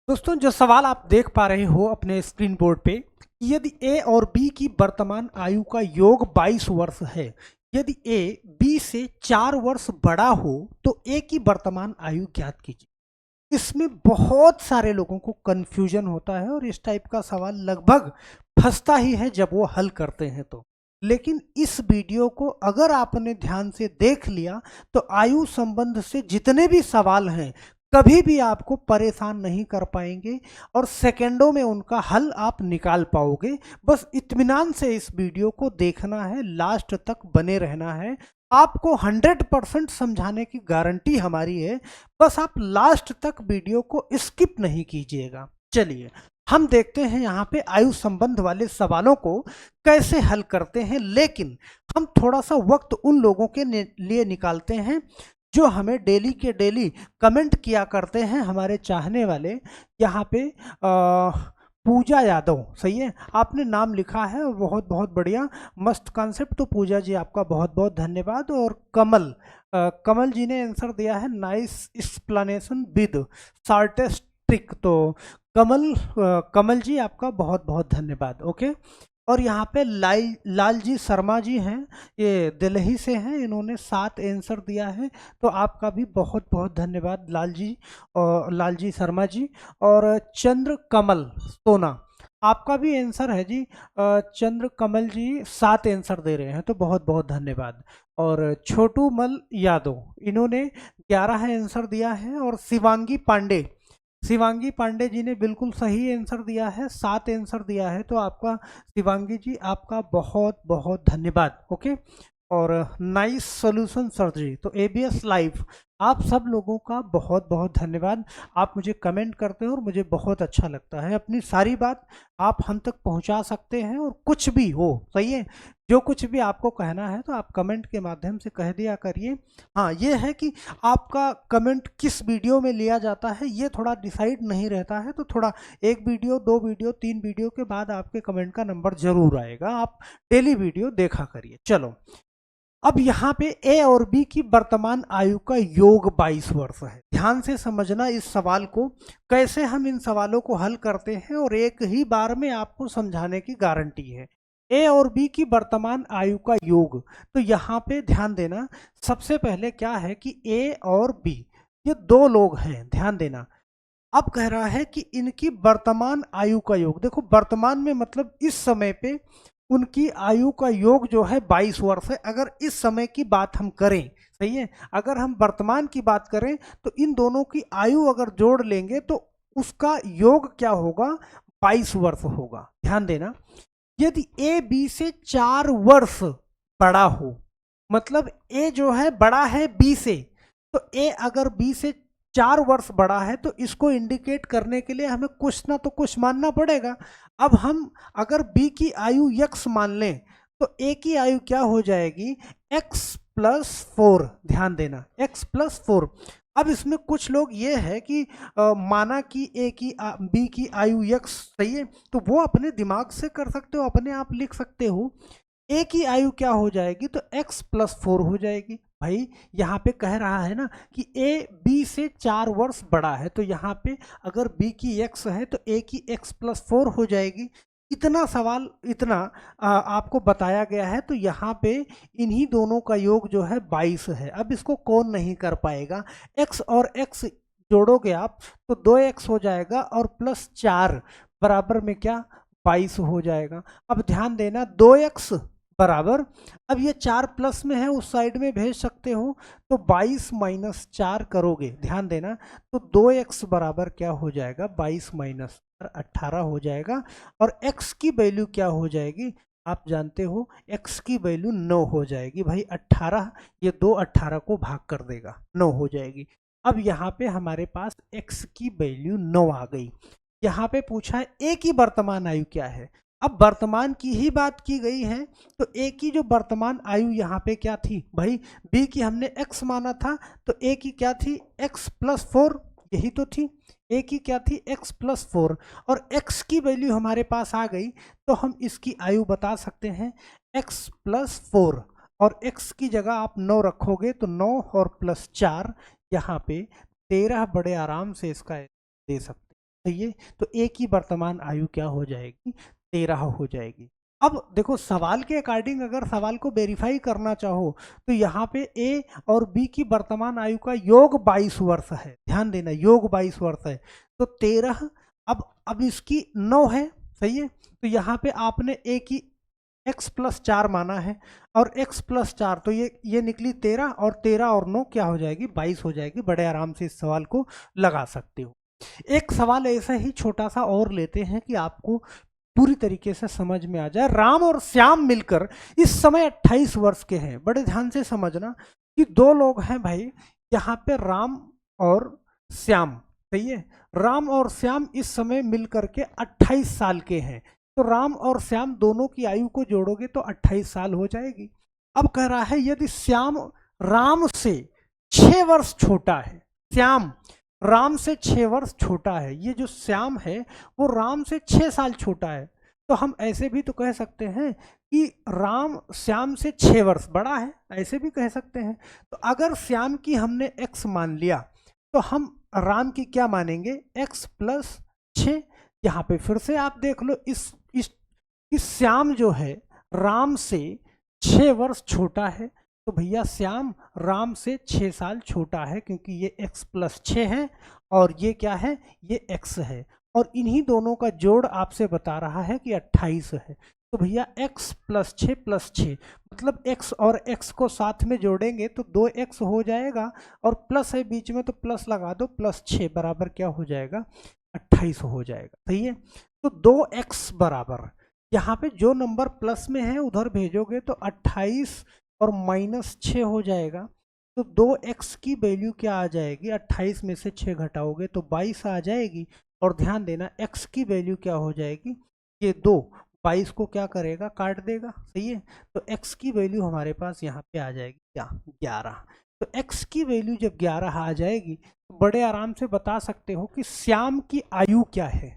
दोस्तों, जो सवाल आप देख पा रहे हो अपने स्क्रीन बोर्ड पे, यदि ए और बी की वर्तमान आयु का योग 22 वर्ष है, यदि ए बी से 4 वर्ष बड़ा हो तो ए की वर्तमान आयु ज्ञात कीजिए। इसमें बहुत सारे लोगों को कंफ्यूजन होता है और इस टाइप का सवाल लगभग फंसता ही है जब वो हल करते हैं तो। लेकिन इस वीडियो को अगर आपने ध्यान से देख लिया तो आयु संबंध से जितने भी सवाल हैं कभी भी आपको परेशान नहीं कर पाएंगे और सेकंडों में उनका हल आप निकाल पाओगे। बस इत्मीनान से इस वीडियो को देखना है, लास्ट तक बने रहना है। आपको 100% समझाने की गारंटी हमारी है। बस आप लास्ट तक वीडियो को स्किप नहीं कीजिएगा। चलिए हम देखते हैं यहाँ पे आयु संबंध वाले सवालों को कैसे हल करते हैं, लेकिन हम थोड़ा सा वक्त उन लोगों के लिए निकालते हैं जो हमें डेली के डेली कमेंट किया करते हैं, हमारे चाहने वाले। यहाँ पे पूजा यादव, सही है, आपने नाम लिखा है और बहुत बहुत बढ़िया, मस्त कॉन्सेप्ट। तो पूजा जी आपका बहुत बहुत धन्यवाद। और कमल जी ने आंसर दिया है nice explanation with shortest trick. तो कमल जी आपका बहुत बहुत धन्यवाद। ओके। और यहाँ पे लाल जी शर्मा जी हैं, ये दिल्ली से हैं, इन्होंने 7 आंसर दिया है। तो आपका भी बहुत बहुत धन्यवाद लाल जी शर्मा जी। और चंद्र कमल सोना, आपका भी आंसर है जी। चंद्र कमल जी 7 आंसर दे रहे हैं, तो बहुत बहुत धन्यवाद। और छोटू मल यादव, इन्होंने 11 आंसर दिया है। और शिवांगी पांडे जी ने बिल्कुल सही आंसर दिया है, 7 आंसर दिया है। तो आपका शिवांगी जी आपका बहुत बहुत धन्यवाद। ओके। और नाइस सॉल्यूशन सर जी, तो एबीएस लाइव, आप सब लोगों का बहुत बहुत धन्यवाद। आप मुझे कमेंट करते हो और मुझे बहुत अच्छा लगता है। अपनी सारी बात आप हम तक पहुंचा सकते हैं और कुछ भी हो, सही है, जो कुछ भी आपको कहना है तो आप कमेंट के माध्यम से कह दिया करिए। हाँ, ये है कि आपका कमेंट किस वीडियो में लिया जाता है ये थोड़ा डिसाइड नहीं रहता है, तो थोड़ा 1 वीडियो 2 वीडियो 3 वीडियो के बाद आपके कमेंट का नंबर जरूर आएगा। आप डेली वीडियो देखा करिए। चलो, अब यहाँ पे ए और बी की वर्तमान आयु का योग 22 वर्ष है। ध्यान से समझना इस सवाल को, कैसे हम इन सवालों को हल करते हैं और एक ही बार में आपको समझाने की गारंटी है। ए और बी की वर्तमान आयु का योग, तो यहाँ पे ध्यान देना। सबसे पहले क्या है कि ए और बी ये 2 लोग हैं, ध्यान देना। अब कह रहा है कि इनकी वर्तमान आयु का योग, देखो वर्तमान में मतलब इस समय पे उनकी आयु का योग जो है 22 वर्ष है। अगर इस समय की बात हम करें, सही है, अगर हम वर्तमान की बात करें तो इन दोनों की आयु अगर जोड़ लेंगे तो उसका योग क्या होगा, 22 वर्ष होगा। ध्यान देना, यदि ए बी से 4 वर्ष बड़ा हो, मतलब ए जो है बड़ा है बी से, तो ए अगर बी से 4 वर्ष बड़ा है तो इसको इंडिकेट करने के लिए हमें कुछ ना तो कुछ मानना पड़ेगा। अब हम अगर बी की आयु x मान लें तो ए की आयु क्या हो जाएगी, x+4। ध्यान देना, x+4। अब इसमें कुछ लोग ये है कि माना कि बी की आयु x, सही है, तो वो अपने दिमाग से कर सकते हो, अपने आप लिख सकते हो। ए की आयु क्या हो जाएगी, तो x+4 हो जाएगी। भाई यहाँ पे कह रहा है ना कि ए बी से 4 वर्ष बड़ा है, तो यहाँ पे अगर बी की x है तो ए की x+4 हो जाएगी। इतना सवाल, इतना आपको बताया गया है, तो यहाँ पे इन्हीं दोनों का योग जो है 22 है। अब इसको कौन नहीं कर पाएगा, x और x जोड़ोगे आप तो 2x हो जाएगा और +4 बराबर में क्या, 22 हो जाएगा। अब ध्यान देना, 2x बराबर, अब ये 4 प्लस में है उस साइड में भेज सकते हो, तो 22 - 4 करोगे, ध्यान देना, तो 2x बराबर क्या हो जाएगा, 22 - 18 हो जाएगा। और x की वैल्यू क्या हो जाएगी, आप जानते हो x की वैल्यू 9 हो जाएगी। भाई 18, ये 2 18 को भाग कर देगा, 9 हो जाएगी। अब यहाँ पे हमारे पास x की वैल्यू 9 आ गई। यहाँ पे पूछा है ए की वर्तमान आयु क्या है। अब वर्तमान की ही बात की गई है, तो ए की जो वर्तमान आयु यहाँ पे क्या थी, भाई बी की हमने x माना था, तो ए की क्या थी, x+4, यही तो थी। ए की क्या थी, x+4, और x की वैल्यू हमारे पास आ गई, तो हम इसकी आयु बता सकते हैं x+4, और x की जगह आप 9 रखोगे तो 9 और +4, यहाँ पे 13 बड़े आराम से इसका दे सकते। सही है। तो ए की वर्तमान आयु क्या हो जाएगी, 13 हो जाएगी। अब देखो सवाल के अकॉर्डिंग अगर सवाल को वेरीफाई करना चाहो तो यहाँ पे ए और बी की वर्तमान आयु का योग 22 वर्ष है, ध्यान देना योग 22 वर्ष है। तो 13 अब इसकी 9 है, सही है। तो यहाँ पे आपने ए की x+4 माना है और x+4 तो ये निकली 13 और 13 और 9 क्या हो जाएगी, 22 हो जाएगी। बड़े आराम से इस सवाल को लगा सकते हो। एक सवाल ऐसा ही छोटा सा और लेते हैं कि आपको पूरी तरीके से समझ में आ जाए। राम और श्याम मिलकर इस समय 28 वर्ष के हैं। बड़े ध्यान से समझना कि दो लोग हैं भाई, यहाँ पे राम और श्याम, सही है। राम और श्याम इस समय मिलकर के 28 साल के हैं। तो राम और श्याम दोनों की आयु को जोड़ोगे तो 28 साल हो जाएगी। अब कह रहा है यदि श्याम राम से 6 वर्ष छोटा है, श्याम राम से 6 वर्ष छोटा है, ये जो श्याम है वो राम से 6 साल छोटा है, तो हम ऐसे भी तो कह सकते हैं कि राम श्याम से 6 वर्ष बड़ा है, ऐसे भी कह सकते हैं। तो अगर श्याम की हमने x मान लिया तो हम राम की क्या मानेंगे, x+6। यहाँ पे फिर से आप देख लो इस श्याम जो है राम से 6 वर्ष छोटा है, तो भैया श्याम राम से 6 साल छोटा है, क्योंकि ये x+6 है और ये क्या है, ये x है, और इन्हीं दोनों का जोड़ आपसे बता रहा है कि 28 है। तो भैया x+6+6 मतलब x और x को साथ में जोड़ेंगे तो 2x हो जाएगा, और प्लस है बीच में तो प्लस लगा दो, +6 बराबर क्या हो जाएगा, 28 हो जाएगा, सही है। तो 2x बराबर यहाँ पे जो नंबर प्लस में है उधर भेजोगे तो 28 और -6 हो जाएगा। तो 2x की वैल्यू क्या आ जाएगी, 28 में से 6 घटाओगे तो 22 आ जाएगी। और ध्यान देना x की वैल्यू क्या हो जाएगी, ये 22 को क्या करेगा, काट देगा, सही है। तो x की वैल्यू हमारे पास यहाँ पे आ जाएगी क्या, 11। तो x की वैल्यू जब 11 आ जाएगी तो बड़े आराम से बता सकते हो कि श्याम की आयु क्या है,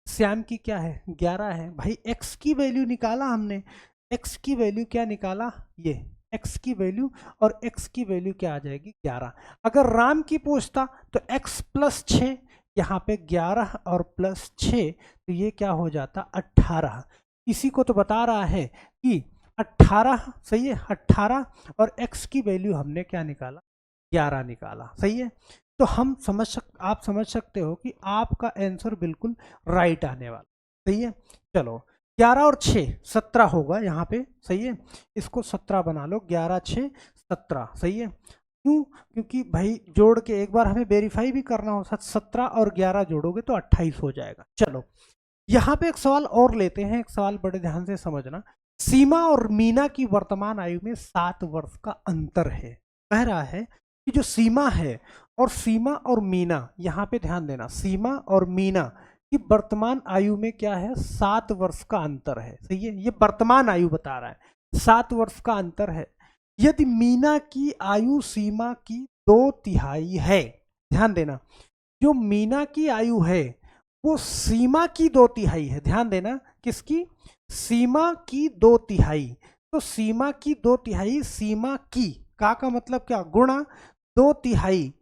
श्याम की क्या है, 11 है। भाई x की वैल्यू निकाला हमने, x की वैल्यू क्या निकाला, ये x की वैल्यू, और x की वैल्यू क्या आ जाएगी, 11। अगर राम की पूछता तो x+6, यहाँ पे 11 और +6 तो ये क्या हो जाता, 18। इसी को तो बता रहा है कि 18, सही है, 18, और x की वैल्यू हमने क्या निकाला, 11 निकाला, सही है। तो आप समझ सकते हो कि आपका आंसर बिल्कुल राइट आने वाला, सही है। चलो 11 और 6 17 होगा यहाँ पे, सही है। इसको 17 बना लो, 11 6 17, सही है। क्यों, क्योंकि भाई जोड़ के एक बार हमें वेरीफाई भी करना हो, 17 और 11 जोड़ोगे तो 28 हो जाएगा। चलो यहाँ पे एक सवाल और लेते हैं, एक सवाल बड़े ध्यान से समझना। सीमा और मीना की वर्तमान आयु में 7 वर्ष का अंतर है। कह रहा है कि जो सीमा है और सीमा और मीना, यहाँ पे ध्यान देना, सीमा और मीना की वर्तमान आयु में क्या है, 7 वर्ष का अंतर है, सही है। ये वर्तमान आयु बता रहा है, 7 वर्ष का अंतर है। यदि मीना की आयु सीमा की 2/3 है, ध्यान देना, जो मीना की आयु है वो सीमा की 2/3 है, ध्यान देना, किसकी, सीमा की 2/3। तो सीमा की 2/3 सीमा की का मतलब क्या, गुणा 2/3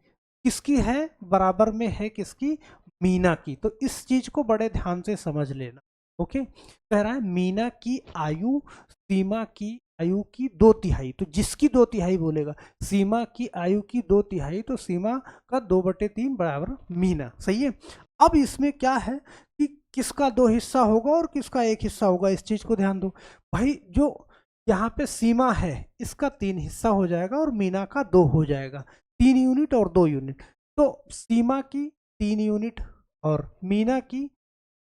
किसकी है, बराबर में है किसकी, मीना की। तो इस चीज को बड़े ध्यान से समझ लेना, ओके। कह रहा है मीना की आयु सीमा की आयु की 2/3, तो जिसकी 2/3 बोलेगा, सीमा की आयु की 2/3, तो सीमा का 2/3 बराबर मीना, सही है। अब इसमें क्या है कि किसका 2 हिस्सा होगा और किसका 1 हिस्सा होगा, इस चीज को ध्यान दो भाई। जो यहाँ पे सीमा है इसका 3 हिस्सा हो जाएगा और मीना का 2 हो जाएगा, 3 यूनिट और 2 यूनिट। तो सीमा की 3 यूनिट और मीना की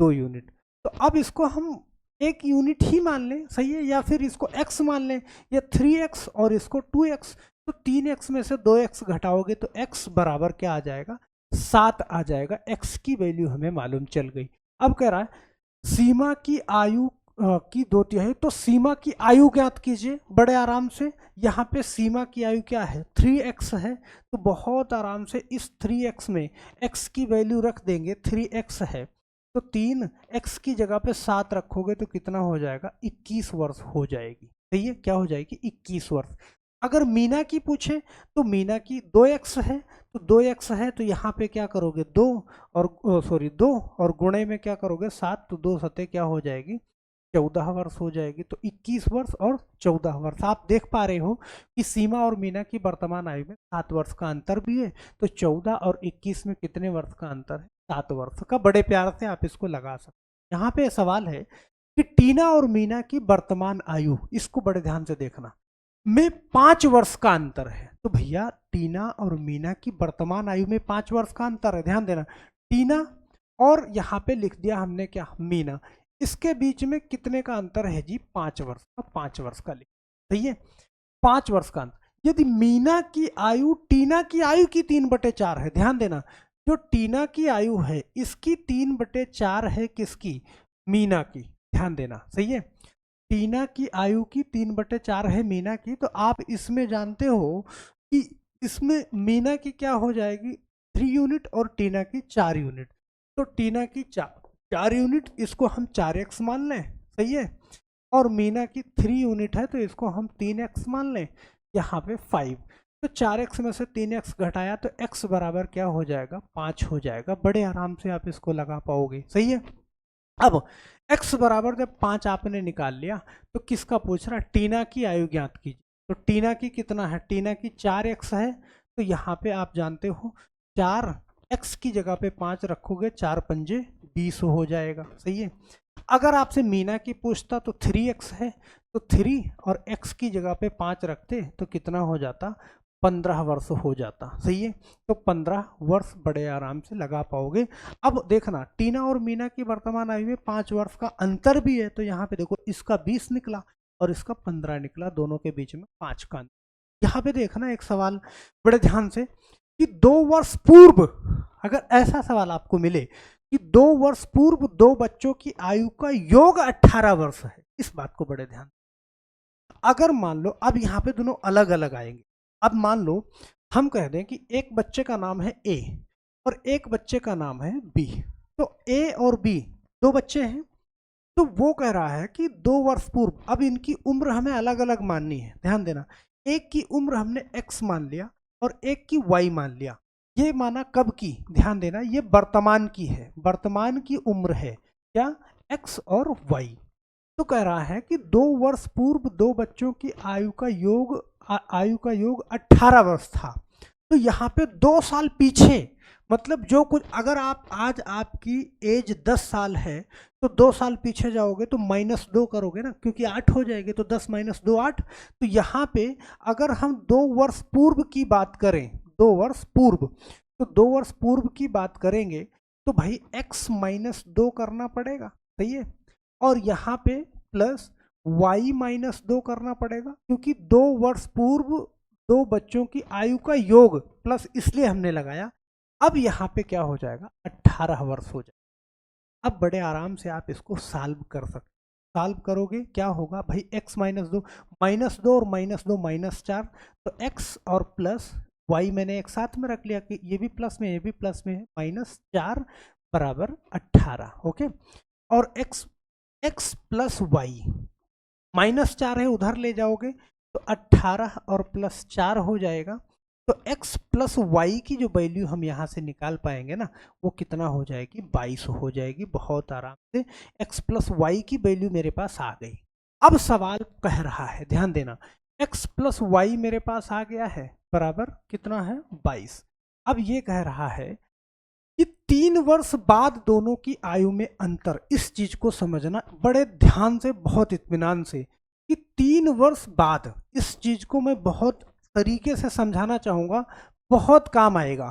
2 यूनिट। तो अब इसको हम 1 यूनिट ही मान लें, सही है, या फिर इसको x मान लें, या 3x और इसको 2x। तो 3x में से 2x घटाओगे तो x बराबर क्या आ जाएगा, 7 आ जाएगा। x की वैल्यू हमें मालूम चल गई। अब कह रहा है सीमा की आयु की 2/3, तो सीमा की आयु ज्ञात कीजिए बड़े आराम से। यहाँ पे सीमा की आयु क्या है, 3x है, तो बहुत आराम से इस 3x में x की वैल्यू रख देंगे, 3x है, तो 3x की जगह पे 7 रखोगे तो कितना हो जाएगा, 21 वर्ष हो जाएगी, सही है। क्या हो जाएगी, 21 वर्ष। अगर मीना की पूछे तो मीना की 2x है, तो 2x है तो यहाँ पे क्या करोगे 2 और सॉरी 2 और गुणे में क्या करोगे 7, तो 2 सतह क्या हो जाएगी 14 वर्ष हो जाएगी। तो 21 वर्ष और 14 वर्ष। आप देख पा रहे हो कि सीमा और मीना की वर्तमान आयु में 7 वर्ष का अंतर भी है, तो 14 और 21 में कितने वर्ष का अंतर है 7 वर्ष का। बड़े प्यार से आप इसको लगा सकते। यहाँ पे सवाल है कि टीना और मीना की वर्तमान आयु, इसको बड़े ध्यान से देखना, में 5 वर्ष का अंतर है। तो भैया टीना और मीना की वर्तमान आयु में 5 वर्ष का अंतर है, ध्यान देना। टीना और यहाँ पे लिख दिया हमने क्या मीना, इसके बीच में कितने का अंतर है जी 5 वर्ष का, 5 वर्ष का लिख, सही है 5 वर्ष का अंतर। यदि मीना की आयु टीना की आयु की 3/4 है, ध्यान देना, जो टीना की आयु है इसकी 3/4 है किसकी, मीना की, ध्यान देना, सही है। टीना की आयु की 3/4 है मीना की, तो आप इसमें जानते हो कि इसमें मीना की क्या हो जाएगी 3 यूनिट और टीना की 4 यूनिट। तो टीना की 4 यूनिट, इसको हम 4x मान लें, सही है, और मीना की 3 यूनिट है तो इसको हम 3x मान लें, यहाँ पे 5। तो 4x में से 3x घटाया तो x बराबर क्या हो जाएगा 5 हो जाएगा। बड़े आराम से आप इसको लगा पाओगे, सही है। अब x बराबर जब 5 आपने निकाल लिया तो किसका पूछ रहा है, टीना की आयु ज्ञात कीजिए। तो टीना की कितना है, टीना की 4x है, तो यहाँ पे आप जानते हो 4x की जगह पे 5 रखोगे, 4 पंजे 20 हो जाएगा, सही है। अगर आपसे मीना की पूछता तो 3x है, तो 3 और x की जगह पे 5 रखते तो कितना हो जाता 15 वर्ष हो जाता, सही है। तो 15 वर्ष बड़े आराम से लगा पाओगे। अब देखना टीना और मीना की वर्तमान आयु में 5 वर्ष का अंतर भी है, तो यहाँ पे देखो इसका 20 निकला और इसका 15 निकला, दोनों के बीच में 5 का अंतर। यहाँ पे देखना एक सवाल बड़े ध्यान से कि 2 वर्ष पूर्व, अगर ऐसा सवाल आपको मिले कि 2 वर्ष पूर्व 2 बच्चों की आयु का योग 18 वर्ष है, इस बात को बड़े ध्यान। अगर मान लो अब यहाँ पे दोनों अलग अलग आएंगे, अब मान लो हम कह दें कि एक बच्चे का नाम है ए और एक बच्चे का नाम है बी, तो ए और बी 2 बच्चे हैं, तो वो कह रहा है कि 2 वर्ष पूर्व, अब इनकी उम्र हमें अलग अलग माननी है, ध्यान देना। एक की उम्र हमने x मान लिया और एक की y मान लिया। ये माना कब की, ध्यान देना, ये वर्तमान की है, वर्तमान की उम्र है क्या x और y। तो कह रहा है कि 2 वर्ष पूर्व 2 बच्चों की आयु का योग 18 वर्ष था। तो यहाँ पे 2 साल पीछे, मतलब जो कुछ, अगर आप आज आपकी एज 10 साल है तो 2 साल पीछे जाओगे तो -2 करोगे ना, क्योंकि 8 हो जाएगी, तो 10 - 2 8। तो यहाँ पे अगर हम 2 वर्ष पूर्व की बात करें, 2 वर्ष पूर्व, तो 2 वर्ष पूर्व की बात करेंगे तो भाई x - 2 करना पड़ेगा, सही है, और यहाँ पे प्लस y - 2 करना पड़ेगा, क्योंकि 2 वर्ष पूर्व 2 बच्चों की आयु का योग प्लस इसलिए हमने लगाया। अब यहाँ पे क्या हो जाएगा 18 वर्ष हो जाएगा। अब बड़े आराम से आप इसको सॉल्व कर सकते, सॉल्व करोगे क्या होगा भाई x - 2 और -2 -4, तो x और प्लस y मैंने एक साथ में रख लिया कि ये भी प्लस में ये भी प्लस में है, -4 बराबर 18, ओके। और x प्लस वाई, -4 है उधर ले जाओगे तो 18 और प्लस 4 हो जाएगा, तो x प्लस वाई की जो वैल्यू हम यहाँ से निकाल पाएंगे ना, वो कितना हो जाएगी 22 हो जाएगी। बहुत आराम से x प्लस वाई की वैल्यू मेरे पास आ गई। अब सवाल कह रहा है, ध्यान देना, x प्लस वाई मेरे पास आ गया है, बराबर कितना है 22। अब ये कह रहा है कि 3 वर्ष बाद दोनों की आयु में अंतर, इस चीज को समझना बड़े ध्यान से, बहुत इत्मीनान से, कि 3 वर्ष बाद, इस चीज को मैं बहुत तरीके से समझाना चाहूंगा, बहुत काम आएगा।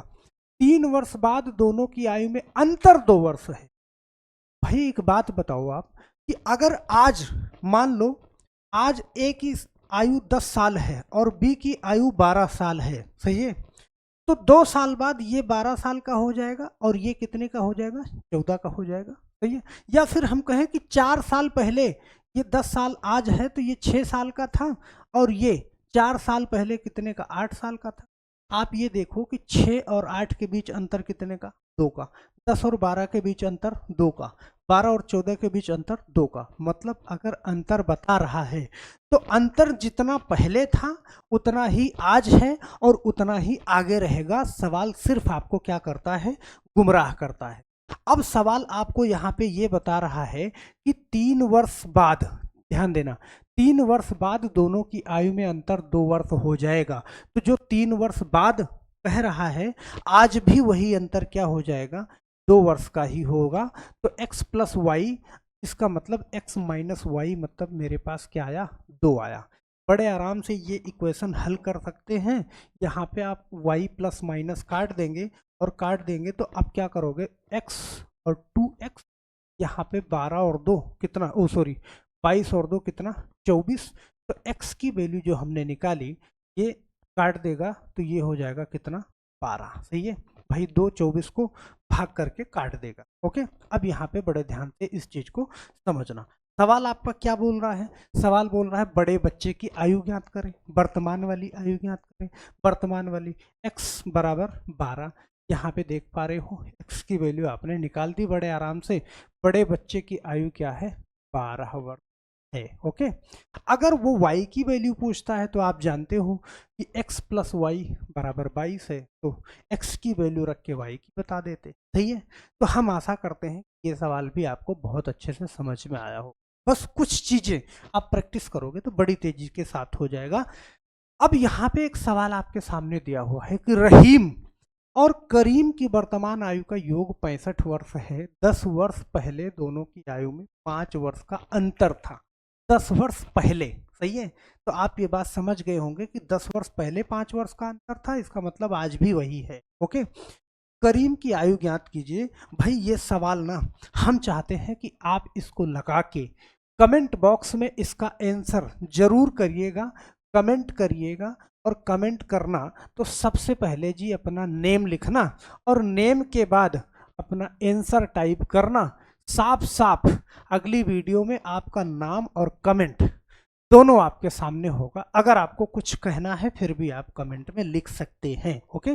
3 वर्ष बाद दोनों की आयु में अंतर 2 वर्ष है। भाई एक बात बताओ आप कि अगर आज मान लो आज ए की आयु 10 साल है और बी की आयु 12 साल है, सही है, तो 2 साल बाद ये 12 साल का हो जाएगा और ये कितने का हो जाएगा 14 का हो जाएगा, सही है। या फिर हम कहें कि 4 साल पहले, ये 10 साल आज है तो ये 6 साल का था और ये 4 साल पहले कितने का 8 साल का था। आप ये देखो कि 6 और 8 के बीच अंतर कितने का 2 का, 10 और 12 के बीच अंतर 2 का, 12 और 14 के बीच अंतर 2 का। मतलब अगर अंतर बता रहा है तो अंतर जितना पहले था उतना ही आज है और उतना ही आगे रहेगा। सवाल सिर्फ आपको क्या करता है, गुमराह करता है। अब सवाल आपको यहाँ पे ये बता रहा है कि 3 वर्ष बाद, ध्यान देना, 3 वर्ष बाद दोनों की आयु में अंतर 2 वर्ष हो जाएगा। तो जो 3 वर्ष बाद कह रहा है, आज भी वही अंतर क्या हो जाएगा, 2 वर्ष का ही होगा। तो x प्लस वाई, इसका मतलब x माइनस वाई, मतलब मेरे पास क्या आया, 2 आया। बड़े आराम से ये इक्वेशन हल कर सकते हैं। यहाँ पे आप y प्लस माइनस काट देंगे और काट देंगे तो अब क्या करोगे, x और 2x, यहाँ पे 12 और 2 कितना, ओ सॉरी 22 और 2 कितना, 24। तो x की वैल्यू जो हमने निकाली ये काट देगा तो ये हो जाएगा कितना, 12। सही है भाई, 2 24 को भाग करके काट देगा। ओके, अब यहाँ पे बड़े ध्यान से इस चीज को समझना। सवाल आपका क्या बोल रहा है, सवाल बोल रहा है बड़े बच्चे की आयु ज्ञात करें, वर्तमान वाली आयु ज्ञात करें। वर्तमान वाली x बराबर 12, यहाँ पे देख पा रहे हो x की वैल्यू आपने निकाल दी बड़े आराम से। बड़े बच्चे की आयु क्या है, 12 वर्ष है। ओके, अगर वो y की वैल्यू पूछता है तो आप जानते हो कि x प्लस वाई बराबर 22 है, तो x की वैल्यू रख के y की बता देते। सही है, तो हम आशा करते हैं कि ये सवाल भी आपको बहुत अच्छे से समझ में आया हो। बस कुछ चीजें आप प्रैक्टिस करोगे तो बड़ी तेजी के साथ हो जाएगा। अब यहाँ पे एक सवाल आपके सामने दिया हुआ है कि रहीम और करीम की वर्तमान आयु का योग 65 वर्ष है। 10 वर्ष पहले दोनों की आयु में 5 वर्ष का अंतर था। 10 वर्ष पहले, सही है, तो आप ये बात समझ गए होंगे कि 10 वर्ष पहले 5 वर्ष का अंतर था, इसका मतलब आज भी वही है। ओके, करीम की आयु ज्ञात कीजिए। भाई ये सवाल ना हम चाहते हैं कि आप इसको लगा के कमेंट बॉक्स में इसका आंसर जरूर करिएगा, कमेंट करिएगा। और कमेंट करना तो सबसे पहले जी अपना नेम लिखना और नेम के बाद अपना आंसर टाइप करना। साफ साफ अगली वीडियो में आपका नाम और कमेंट दोनों आपके सामने होगा। अगर आपको कुछ कहना है फिर भी आप कमेंट में लिख सकते हैं। ओके,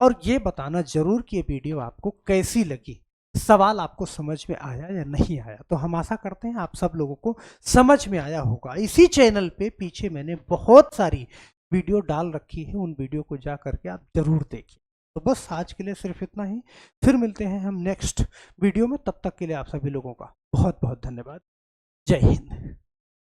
और ये बताना जरूर कि ये वीडियो आपको कैसी लगी, सवाल आपको समझ में आया या नहीं आया। तो हम आशा करते हैं आप सब लोगों को समझ में आया होगा। इसी चैनल पे पीछे मैंने बहुत सारी वीडियो डाल रखी है, उन वीडियो को जा करके आप जरूर देखिए। तो बस आज के लिए सिर्फ इतना ही, फिर मिलते हैं हम नेक्स्ट वीडियो में। तब तक के लिए आप सभी लोगों का बहुत बहुत धन्यवाद। जय हिंद।